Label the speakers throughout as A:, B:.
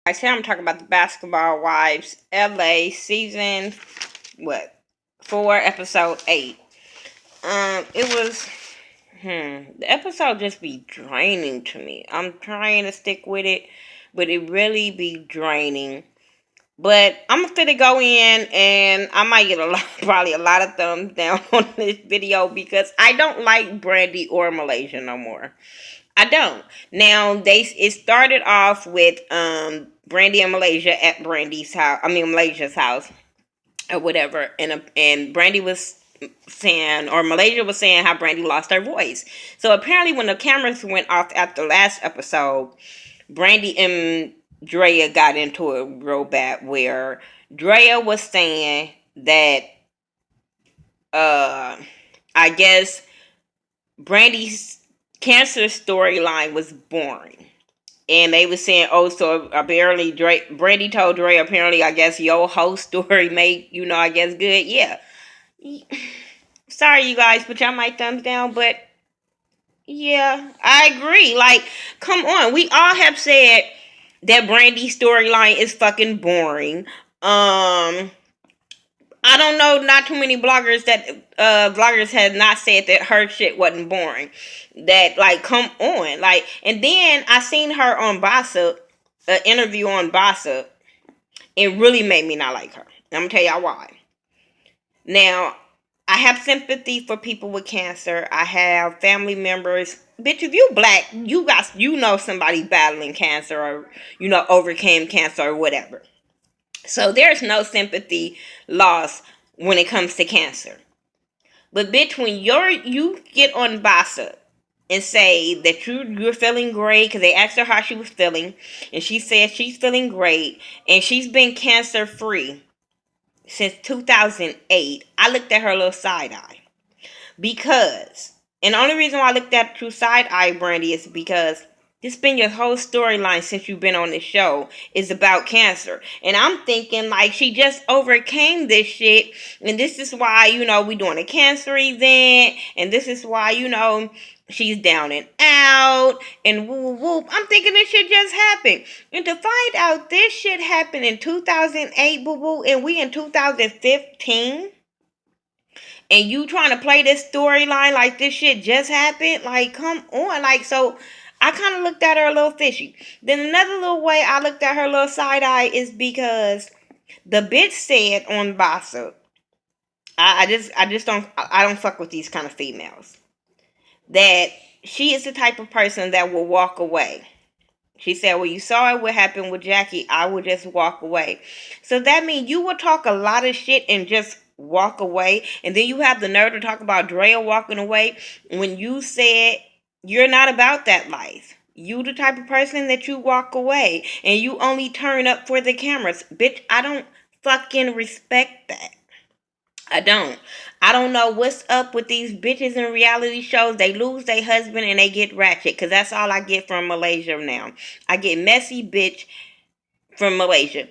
A: I say I'm talking about the Basketball Wives LA season what 4 episode 8. It was the episode just be draining to me. I'm trying to stick with it, but it really be draining. But I'm gonna go in and I might get probably a lot of thumbs down on this video because I don't like Brandy or Malaysia no more. I don't. Now it started off with Brandy and Malaysia at Brandy's house. I mean Malaysia's house or whatever, and Brandy was saying, or Malaysia was saying how Brandy lost her voice. So apparently, when the cameras went off at the last episode, Brandy and Drea got into it real bad, where Drea was saying that I guess Brandy's cancer storyline was boring. And they were saying, oh, so apparently Brandy told Dre, apparently, I guess your whole story made, I guess good. Yeah. Sorry, you guys, put y'all my thumbs down, but yeah, I agree. Like, come on. We all have said that Brandy's storyline is fucking boring. I don't know, not too many vloggers had not said that her shit wasn't boring. That, like, come on. Like, and then I seen her on Bossa, an interview on Bossa. It really made me not like her. I'm gonna tell y'all why. Now, I have sympathy for people with cancer. I have family members. Bitch, if you black, you know somebody battling cancer or, overcame cancer or whatever. So there's no sympathy lost when it comes to cancer. But bitch, when you get on Bossa and say that you're feeling great, because they asked her how she was feeling, and she said she's feeling great, and she's been cancer free since 2008. I looked at her little side eye because, and the only reason why I looked at you side eye, Brandy, is because this been your whole storyline since you've been on this show is about cancer. And I'm thinking like she just overcame this shit. And this is why, we doing a cancer event. And this is why, she's down and out. And whoop, whoop. I'm thinking this shit just happened. And to find out this shit happened in 2008, boo boo. And we in 2015 and you trying to play this storyline like this shit just happened, like, come on. Like, so I kind of looked at her a little fishy. Then another little way I looked at her little side eye is because the bitch said on Bossa, I don't fuck with these kind of females, that she is the type of person that will walk away. She said, well, you saw what happened with Jackie. I would just walk away. So that means you will talk a lot of shit and just walk away. And then you have the nerve to talk about Drea walking away when you said you're not about that life. You the type of person that you walk away and you only turn up for the cameras. Bitch, I don't fucking respect that. I don't. I don't know what's up with these bitches in reality shows. They lose their husband and they get ratchet. Because that's all I get from Malaysia now. I get messy bitch from Malaysia.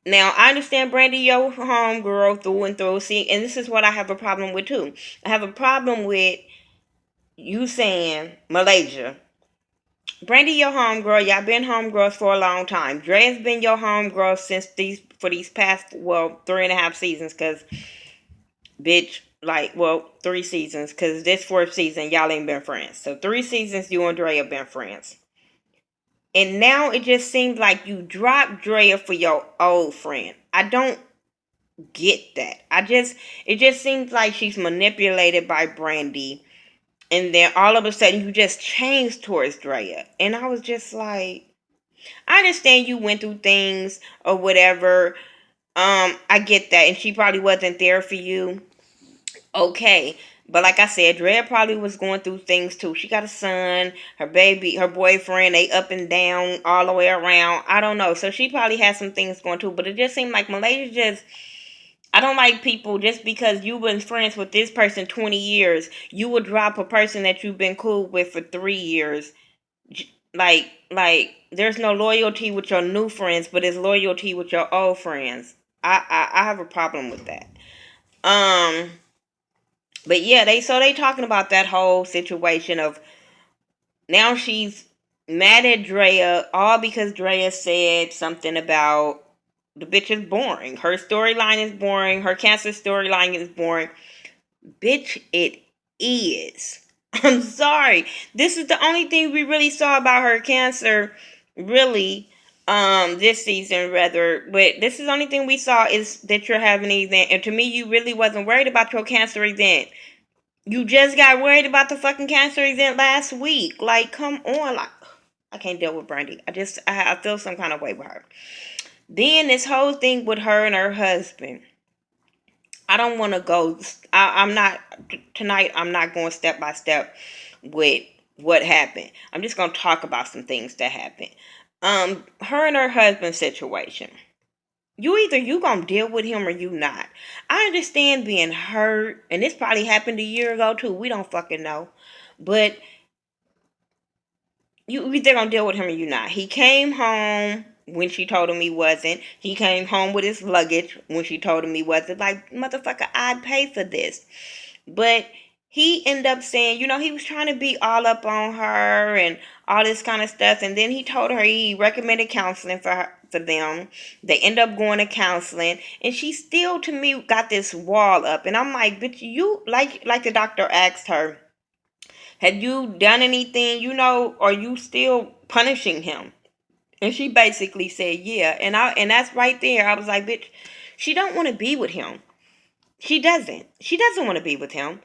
A: Now, I understand Brandy, your homegirl through and through. See, and this is what I have a problem with too. I have a problem with you saying Malaysia. Brandy, your homegirl. Y'all been homegirls for a long time. Dre's been your homegirl for these past, 3.5 seasons. Because bitch, like, 3 seasons, because this 4th season, y'all ain't been friends. So 3 seasons, you and Drea been friends. And now it just seems like you dropped Drea for your old friend. I don't get that. It just seems like she's manipulated by Brandy. And then all of a sudden, you just changed towards Drea. And I was just like, I understand you went through things or whatever. I get that. And she probably wasn't there for you. Okay. But like I said, Drea probably was going through things too. She got a son, her baby, her boyfriend, they up and down all the way around. I don't know. So she probably has some things going too. But it just seemed like Malaysia just, I don't like people just because you've been friends with this person 20 years. You would drop a person that you've been cool with for 3 years. Like there's no loyalty with your new friends, but it's loyalty with your old friends. I have a problem with that. But yeah, they talking about that whole situation of now she's mad at Drea, all because Drea said something about the bitch is boring. Her storyline is boring. Her cancer storyline is boring. Bitch, it is. I'm sorry. This is the only thing we really saw about her cancer, really, this season rather. But this is the only thing we saw is that you're having an event. And to me, you really wasn't worried about your cancer event. You just got worried about the fucking cancer event last week. Like, come on. Like, I can't deal with Brandy. I feel some kind of way with her. Then this whole thing with her and her husband. I don't want to go. I'm not tonight. I'm not going step by step with what happened. I'm just gonna talk about some things that happened. Her and her husband situation. You gonna deal with him or you not. I understand being hurt, and this probably happened a year ago too. We don't fucking know, but you either gonna deal with him or you not. He came home when she told him he wasn't. He came home with his luggage when she told him he wasn't. Like, motherfucker, I'd pay for this. But he ended up saying, he was trying to be all up on her and all this kind of stuff. And then he told her he recommended counseling for them. They end up going to counseling, and she still, to me, got this wall up. And I'm like, bitch, you like the doctor asked her, have you done anything, are you still punishing him? And she basically said, yeah. And that's right there. I was like, bitch, she don't want to be with him. She doesn't. She doesn't want to be with him.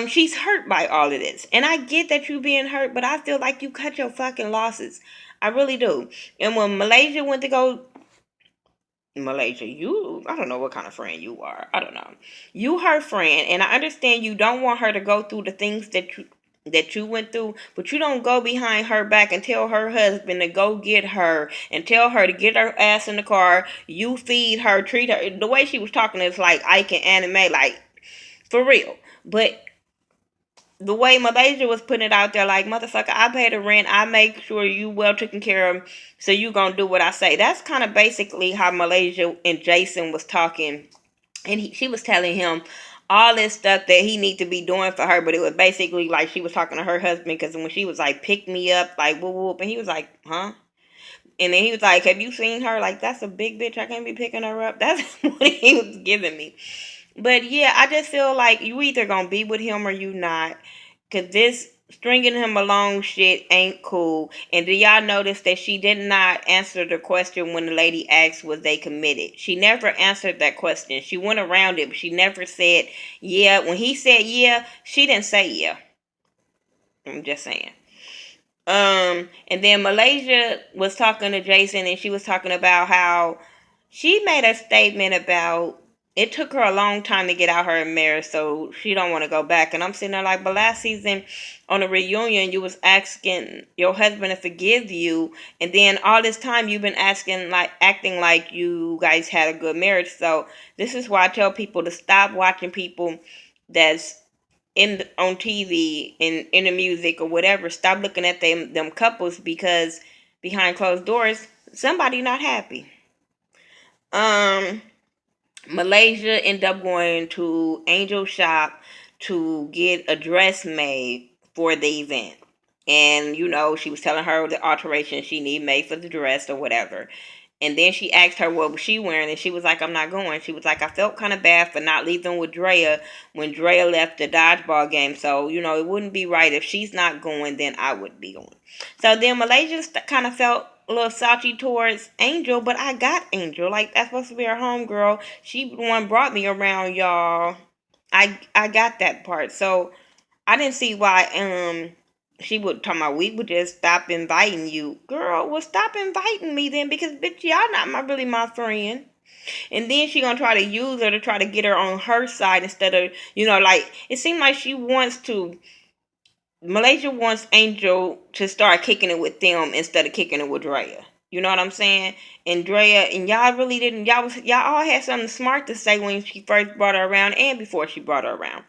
A: She's hurt by all of this. And I get that you being hurt, but I feel like you cut your fucking losses. I really do. And when Malaysia went to go Malaysia, I don't know what kind of friend you are. I don't know. You her friend, and I understand you don't want her to go through the things that you went through, but you don't go behind her back and tell her husband to go get her and tell her to get her ass in the car. You feed her, treat her. The way she was talking is like Ike and anime, like for real. But the way Malaysia was putting it out there, like, motherfucker, I pay the rent, I make sure you well taken care of, so you gonna do what I say. That's kind of basically how Malaysia and Jason was talking, and she was telling him all this stuff that he need to be doing for her, but it was basically like she was talking to her husband, because when she was like, pick me up, like, whoop whoop, and he was like, huh? And then he was like, have you seen her? Like, that's a big bitch, I can't be picking her up. That's what he was giving me. But yeah, I just feel like you either gonna be with him or you not. Cause this stringing him along shit ain't cool. And do y'all notice that she did not answer the question when the lady asked was they committed? She never answered that question. She went around it, but she never said yeah. When he said yeah, she didn't say yeah. I'm just saying. And then Malaysia was talking to Jason, and she was talking about how she made a statement about it took her a long time to get out her marriage, so she don't want to go back. And I'm sitting there like, but last season on a reunion, you was asking your husband to forgive you, and then all this time you've been acting like you guys had a good marriage. So this is why I tell people to stop watching people that's on TV and in the music or whatever. Stop looking at them couples, because behind closed doors, somebody not happy. Um, Malaysia ended up going to Angel Shop to get a dress made for the event. And she was telling her the alteration she need made for the dress or whatever. And then she asked her what was she wearing, and she was like, I'm not going. She was like, I felt kind of bad for not leaving with Drea when Drea left the dodgeball game. So, it wouldn't be right. If she's not going, then I would be going. So then Malaysia kind of felt a little salty towards Angel, but I got Angel. Like, that's supposed to be her homegirl. She the one brought me around, y'all. I got that part. So I didn't see why she would talk about we would just stop inviting you. Girl, well, stop inviting me then, because bitch, y'all not really my friend. And then she gonna try to use her to try to get her on her side instead of, like, it seemed like she wants to Malaysia wants Angel to start kicking it with them instead of kicking it with Drea. You know what I'm saying? And Drea, and y'all really didn't, y'all all had something smart to say when she first brought her around and before she brought her around.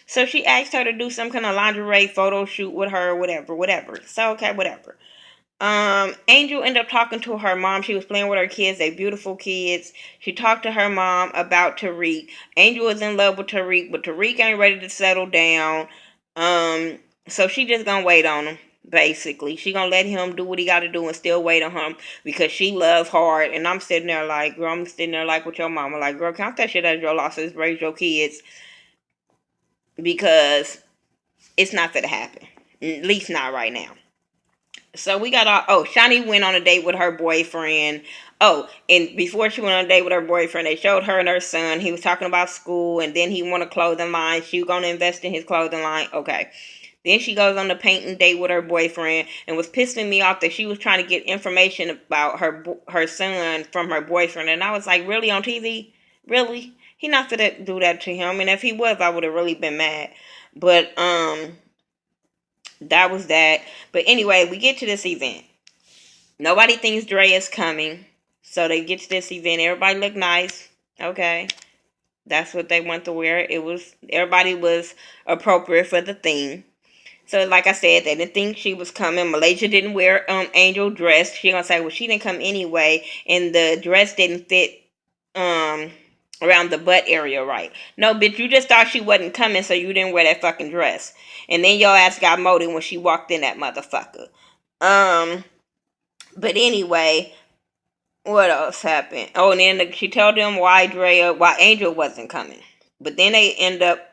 A: So she asked her to do some kind of lingerie photo shoot with her, whatever. So okay, whatever. Angel ended up talking to her mom. She was playing with her kids. They beautiful kids. She talked to her mom about Tariq. Angel was in love with Tariq, but Tariq ain't ready to settle down. So she just gonna wait on him. Basically, she gonna let him do what he got to do and still wait on him because she loves hard. And I'm sitting there like, girl, I'm sitting there like with your mama, like, girl, count that shit as your losses, raise your kids because it's not gonna happen. At least not right now. So we got our Shani went on a date with her boyfriend. Oh, and before she went on a date with her boyfriend, they showed her and her son. He was talking about school, and then he won a clothing line. She was gonna invest in his clothing line. Okay. Then she goes on the painting date with her boyfriend and was pissing me off that she was trying to get information about her son from her boyfriend. And I was like, really, on TV? Really? He not gonna do that to him. And if he was, I would have really been mad. But that was that. But anyway, we get to this event. Nobody thinks Dre is coming. So they get to this event. Everybody look nice. Okay. That's what they want to wear. Everybody was appropriate for the theme. So like I said, they didn't think she was coming. Malaysia didn't wear angel dress. She gonna say, well, she didn't come anyway, and the dress didn't fit um around the butt area right. No, bitch, you just thought she wasn't coming, so you didn't wear that fucking dress. And then your ass got molded when she walked in that motherfucker. But anyway, what else happened? Oh, and then she told them why Angel wasn't coming. But then they end up.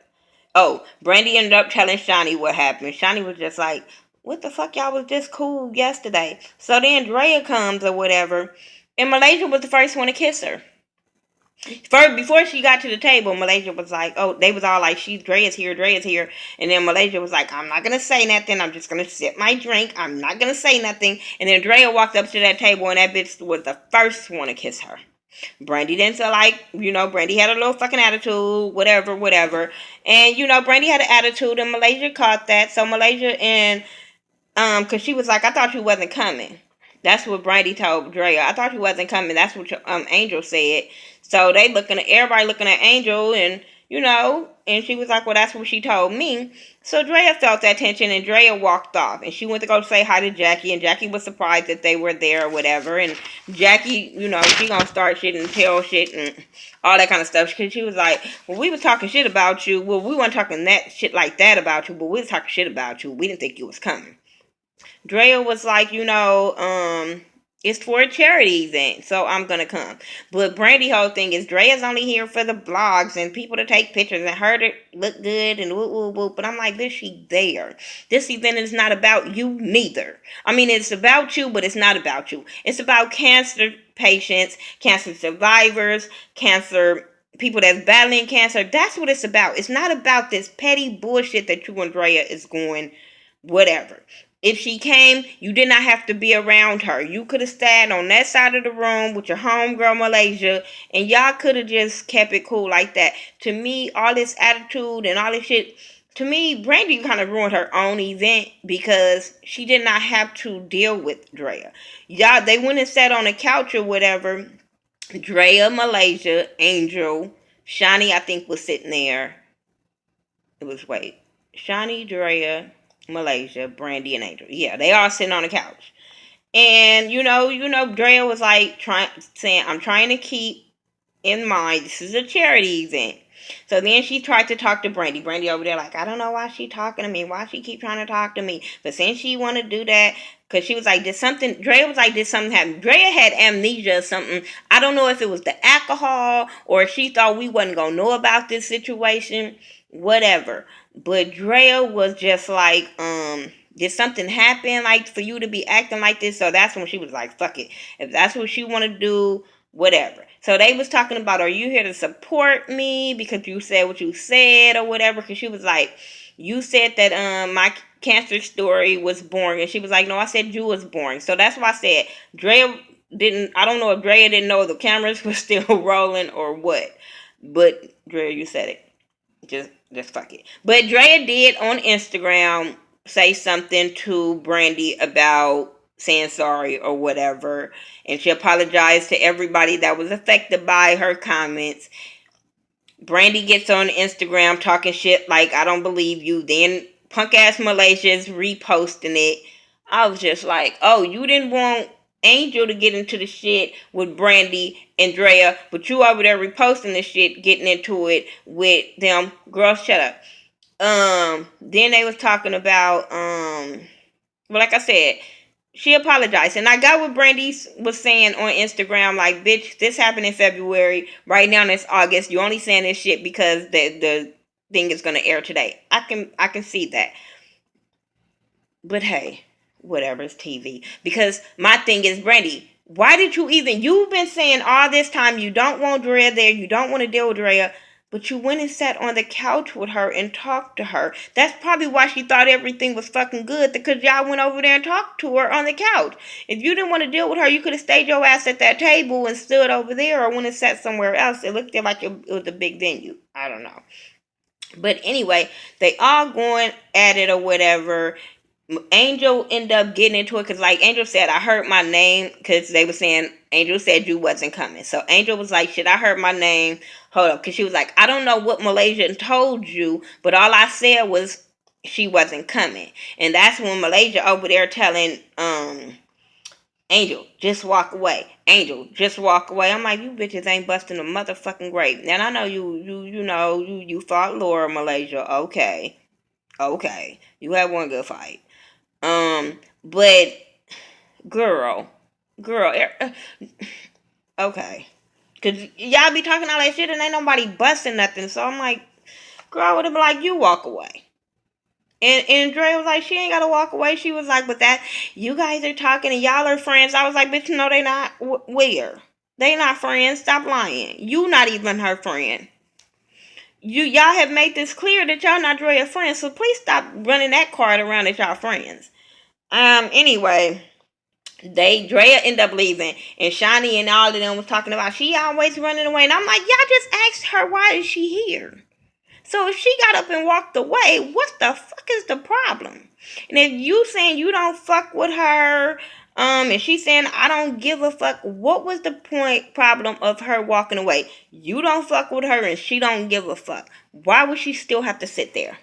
A: Oh, Brandy ended up telling Shani what happened. Shani was just like, what the fuck, y'all was just cool yesterday. So then Drea comes or whatever, and Malaysia was the first one to kiss her. First, before she got to the table, Malaysia was like, oh, they was all like, Drea's here. And then Malaysia was like, I'm not going to say nothing. I'm just going to sip my drink. I'm not going to say nothing. And then Drea walked up to that table, and that bitch was the first one to kiss her. Brandy didn't feel like, Brandy had a little fucking attitude, whatever. And, Brandy had an attitude, and Malaysia caught that. So Malaysia and, because she was like, I thought you wasn't coming. That's what Brandy told Drea. I thought you wasn't coming. That's what Angel said. So everybody looking at Angel, and and she was like, well, that's what she told me. So Drea felt that tension, and Drea walked off, and she went to go say hi to Jackie, and Jackie was surprised that they were there or whatever. And Jackie, she gonna start shit and tell shit and all that kind of stuff, because she was like, well, we was talking shit about you. Well, we weren't talking that shit like that about you, but we was talking shit about you. We didn't think you was coming. Drea was like, it's for a charity event, so I'm gonna come. But Brandy whole thing is Drea's only here for the blogs and people to take pictures and her to look good and whoop whoop whoop. But I'm like, bitch, she there. This event is not about you neither. I mean, it's about you, but it's not about you. It's about cancer patients, cancer survivors, cancer people that's battling cancer. That's what it's about. It's not about this petty bullshit that you and Drea is going whatever. If she came, you did not have to be around her. You could have stayed on that side of the room with your homegirl Malaysia, and y'all could have just kept it cool like that. To me, all this attitude and all this shit, to me, Brandy kind of ruined her own event because she did not have to deal with Drea. Y'all, they went and sat on the couch or whatever. Drea, Malaysia, Angel, Shani, I think, was sitting there. It was, Shani, Drea, Malaysia, Brandy, and Angel. Yeah, they all sitting on the couch. And Drea was like saying, I'm trying to keep in mind this is a charity event. So then she tried to talk to Brandy. Brandy over there like, I don't know why she talking to me. Why she keep trying to talk to me? But since she want to do that, because she was like, Drea was like, did something happen? Drea had amnesia or something. I don't know if it was the alcohol or if she thought we wasn't going to know about this situation. Whatever. But Drea was just like, did something happen like for you to be acting like this? So that's when she was like, fuck it. If that's what she want to do, whatever. So they was talking about, are you here to support me because you said what you said or whatever? Because she was like, you said that my cancer story was boring. And she was like, no, I said you was boring. So that's why I said I don't know if Drea didn't know the cameras were still rolling or what. But Drea, you said it. Just fuck it. But Drea did on Instagram say something to Brandy about saying sorry or whatever, and she apologized to everybody that was affected by her comments. Brandy gets on Instagram talking shit like, I don't believe you. Then punk ass Malaysia is reposting it. I was just like, oh, you didn't want Angel to get into the shit with Brandy and Drea, but you over there reposting the shit, getting into it with them. Girl, shut up. Then they was talking about But like I said, she apologized. And I got what Brandy was saying on Instagram, like, bitch, this happened in February. Right now it's August. You only saying this shit because the thing is gonna air today. I can see that. But hey, whatever, it's TV. Because my thing is, Brandy, why did you even, you've been saying all this time you don't want Drea there, you don't want to deal with Drea, but you went and sat on the couch with her and talked to her. That's probably why she thought everything was fucking good, because y'all went over there and talked to her on the couch. If you didn't want to deal with her, you could have stayed your ass at that table and stood over there, or went and sat somewhere else. It looked like it was a big venue. I don't know. But anyway, they all going at it or whatever. Angel ended up getting into it because, like Angel said, I heard my name because they were saying Angel said you wasn't coming. So Angel was like, shit, I heard my name. Hold up. Because she was like, I don't know what Malaysia told you, but all I said was she wasn't coming. And that's when Malaysia over there telling Angel, just walk away. Angel, just walk away. I'm like, you bitches ain't busting a motherfucking grape. And I know you fought Laura, Malaysia. Okay. Okay. You had one good fight. But girl, okay, cause y'all be talking all that shit and ain't nobody busting nothing. So I'm like, girl, I would have been like, you walk away. And Dre was like, she ain't gotta walk away. She was like, but that you guys are talking and y'all are friends. I was like, bitch, no, they not. Where? They not friends. Stop lying. You not even her friend. Y'all have made this clear that y'all not Dre friends. So please stop running that card around that y'all friends. Anyway, Drea ended up leaving, and Shawnee and all of them was talking about she always running away, and I'm like, y'all just asked her why is she here. So if she got up and walked away, what the fuck is the problem? And if you saying you don't fuck with her, and she saying I don't give a fuck, what was the problem of her walking away? You don't fuck with her, and she don't give a fuck. Why would she still have to sit there?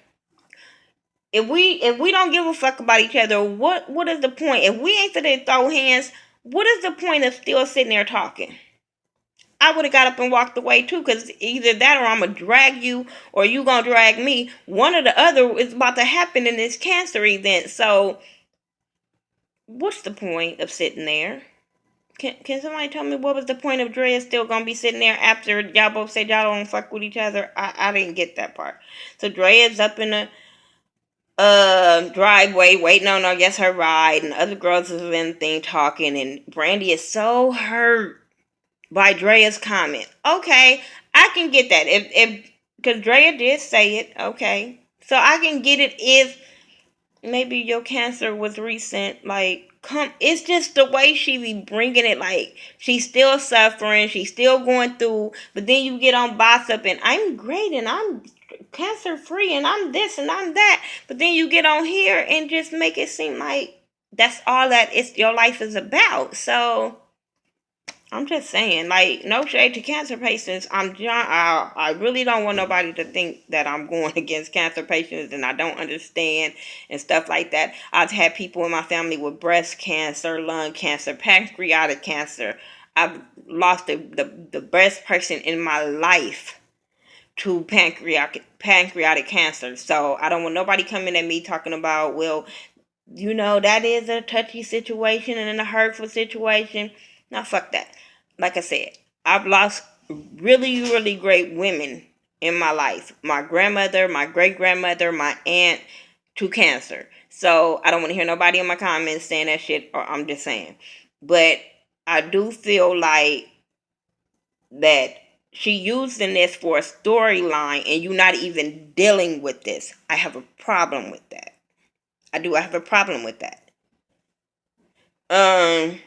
A: If we don't give a fuck about each other, what is the point? If we ain't finna throw hands, what is the point of still sitting there talking? I would have got up and walked away too, because either that or I'm gonna drag you or you gonna drag me. One or the other is about to happen in this cancer event. So what's the point of sitting there? Can somebody tell me what was the point of Drea still gonna be sitting there after y'all both said y'all don't fuck with each other? I didn't get that part. So Drea's up in the driveway waiting on I guess her ride, and other girls is in the thing talking, and Brandy is so hurt by Drea's comment. Okay, I can get that if because Drea did say it. Okay, so I can get it if maybe your cancer was recent. Like, come, it's just the way she be bringing it. Like, she's still suffering, she's still going through, but then you get on boss up and I'm great and I'm cancer free and I'm this and I'm that, but then you get on here and just make it seem like that's all that it's your life is about. So I'm just saying, like, no shade to cancer patients. I really don't want nobody to think that I'm going against cancer patients and I don't understand and stuff like that. I've had people in my family with breast cancer, lung cancer, pancreatic cancer. I've lost the best person in my life to pancreatic cancer. So I don't want nobody coming at me talking about, well, that is a touchy situation and a hurtful situation. Now, fuck that. Like I said, I've lost really, really great women in my life. My grandmother, my great grandmother, my aunt to cancer. So I don't want to hear nobody in my comments saying that shit, or I'm just saying. But I do feel like that she using this for a storyline and you not even dealing with this. I have a problem with that. I have a problem with that. Um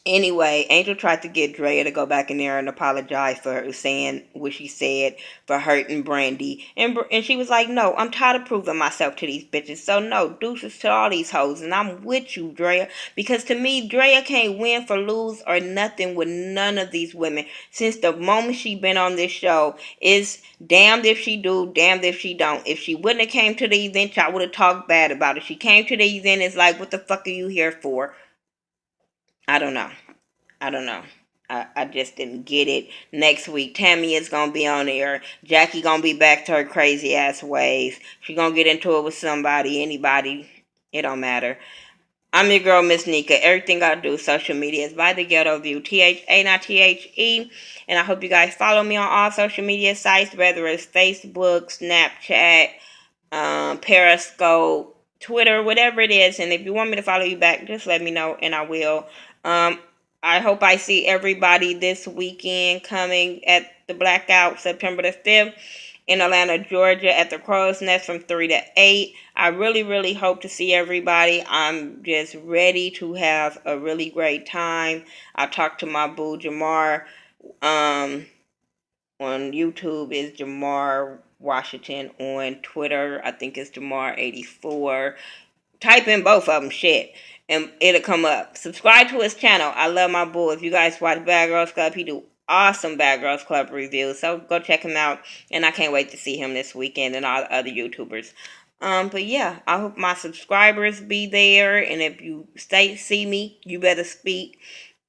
A: Anyway, Angel tried to get Drea to go back in there and apologize for her saying what she said for hurting Brandy. And she was like, no, I'm tired of proving myself to these bitches. So no, deuces to all these hoes. And I'm with you, Drea. Because to me, Drea can't win for lose or nothing with none of these women. Since the moment she been on this show, is damned if she do, damned if she don't. If she wouldn't have came to the event, I would have talked bad about it. She came to the event, it's like, what the fuck are you here for? I don't know. I don't know. I just didn't get it. Next week, Tammy is going to be on there. Jackie going to be back to her crazy ass ways. She going to get into it with somebody, anybody. It don't matter. I'm your girl, Miss Nika. Everything I do, social media is by the Ghetto View, THA, not THE. And I hope you guys follow me on all social media sites, whether it's Facebook, Snapchat, Periscope, Twitter, whatever it is. And if you want me to follow you back, just let me know and I will. Um, I hope I see everybody this weekend coming at the Blackout, September the 5th in Atlanta, Georgia at the Crow's Nest from 3 to 8. I really, really hope to see everybody. I'm just ready to have a really great time. I talked to my boo Jamar. Um, on YouTube is Jamar Washington. On Twitter, I think it's Jamar84. Type in both of them, shit, and it'll come up. Subscribe to his channel. I love my boy. If you guys watch Bad Girls Club, he do awesome Bad Girls Club reviews. So go check him out, and I can't wait to see him this weekend and all the other YouTubers. But yeah, I hope my subscribers be there, and if you see me, you better speak.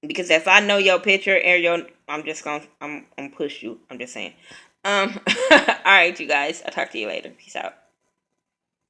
A: Because if I know your picture or your, I'm push you. I'm just saying. All right, you guys. I'll talk to you later. Peace out.